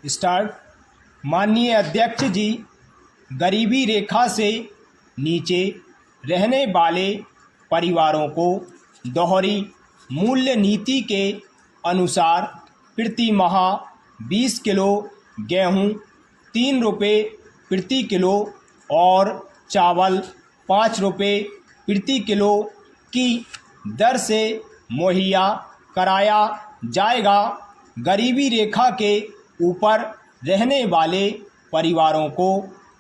Start. माननीय अध्यक्ष जी, गरीबी रेखा से नीचे रहने वाले परिवारों को दोहरी मूल्य नीति के अनुसार प्रति माह 20 किलो गेहूं, 3 रुपये प्रति किलो और चावल 5 रुपये प्रति किलो की दर से मुहैया कराया जाएगा। गरीबी रेखा के ऊपर रहने वाले परिवारों को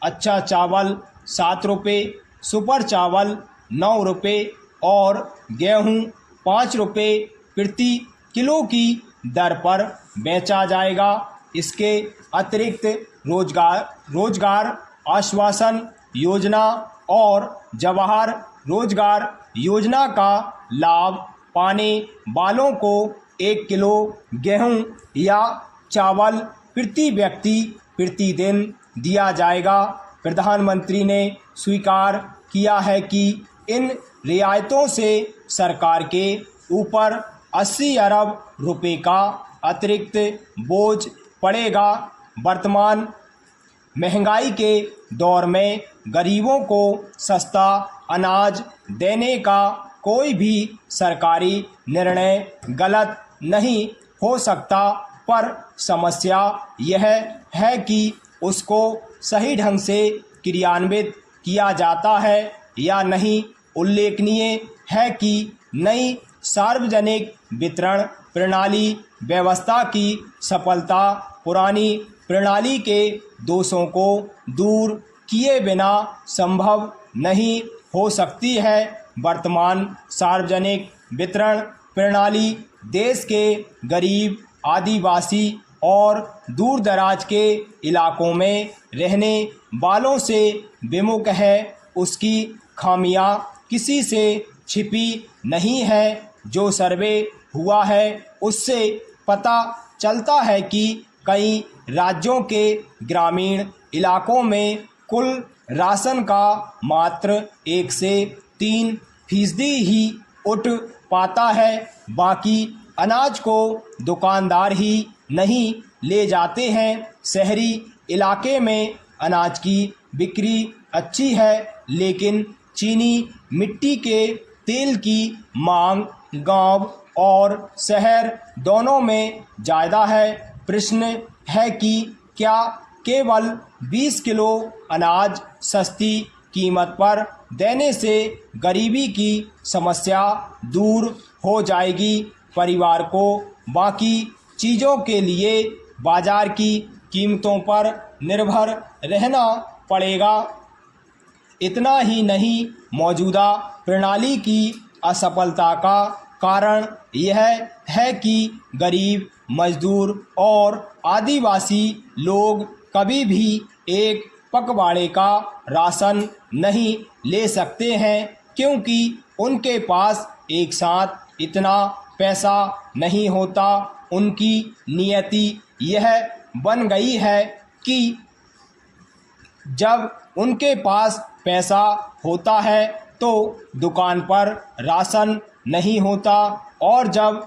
अच्छा चावल 7 रुपये, सुपर चावल 9 रुपये और गेहूं 5 रुपये प्रति किलो की दर पर बेचा जाएगा। इसके अतिरिक्त रोजगार आश्वासन योजना और जवाहर रोजगार योजना का लाभ पाने वालों को 1 किलो गेहूं या चावल प्रति व्यक्ति प्रतिदिन दिया जाएगा। प्रधानमंत्री ने स्वीकार किया है कि इन रियायतों से सरकार के ऊपर 80 अरब रुपए का अतिरिक्त बोझ पड़ेगा। वर्तमान महंगाई के दौर में गरीबों को सस्ता अनाज देने का कोई भी सरकारी निर्णय गलत नहीं हो सकता, पर समस्या यह है कि उसको सही ढंग से क्रियान्वित किया जाता है या नहीं। उल्लेखनीय है कि नई सार्वजनिक वितरण प्रणाली व्यवस्था की सफलता पुरानी प्रणाली के दोषों को दूर किए बिना संभव नहीं हो सकती है। वर्तमान सार्वजनिक वितरण प्रणाली देश के गरीब, आदिवासी और दूर दराज के इलाकों में रहने वालों से विमुख है। उसकी खामियां किसी से छिपी नहीं है। जो सर्वे हुआ है उससे पता चलता है कि कई राज्यों के ग्रामीण इलाकों में कुल राशन का मात्र 1 से 3% ही उठ पाता है। बाकी अनाज को दुकानदार ही नहीं ले जाते हैं। शहरी इलाके में अनाज की बिक्री अच्छी है, लेकिन चीनी मिट्टी के तेल की मांग गांव और शहर दोनों में ज़्यादा है। प्रश्न है कि क्या केवल 20 किलो अनाज सस्ती कीमत पर देने से गरीबी की समस्या दूर हो जाएगी? परिवार को बाकी चीज़ों के लिए बाजार की कीमतों पर निर्भर रहना पड़ेगा। इतना ही नहीं, मौजूदा प्रणाली की असफलता का कारण यह है कि गरीब, मजदूर और आदिवासी लोग कभी भी एक पखवाड़े का राशन नहीं ले सकते हैं, क्योंकि उनके पास एक साथ इतना पैसा नहीं होता। उनकी नियति यह बन गई है कि जब उनके पास पैसा होता है तो दुकान पर राशन नहीं होता, और जब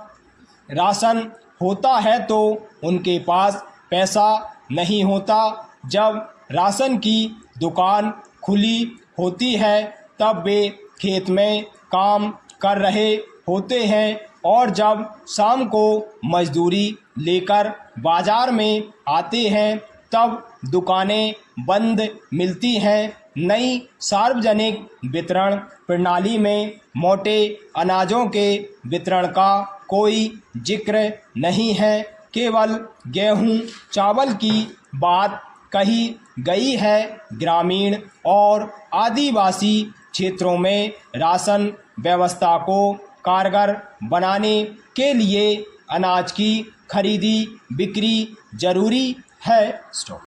राशन होता है तो उनके पास पैसा नहीं होता। जब राशन की दुकान खुली होती है तब वे खेत में काम कर रहे होते हैं, और जब शाम को मजदूरी लेकर बाजार में आते हैं तब दुकानें बंद मिलती हैं। नई सार्वजनिक वितरण प्रणाली में मोटे अनाजों के वितरण का कोई जिक्र नहीं है। केवल गेहूं, चावल की बात कही गई है। ग्रामीण और आदिवासी क्षेत्रों में राशन व्यवस्था को कारगर बनाने के लिए अनाज की खरीदी बिक्री जरूरी है।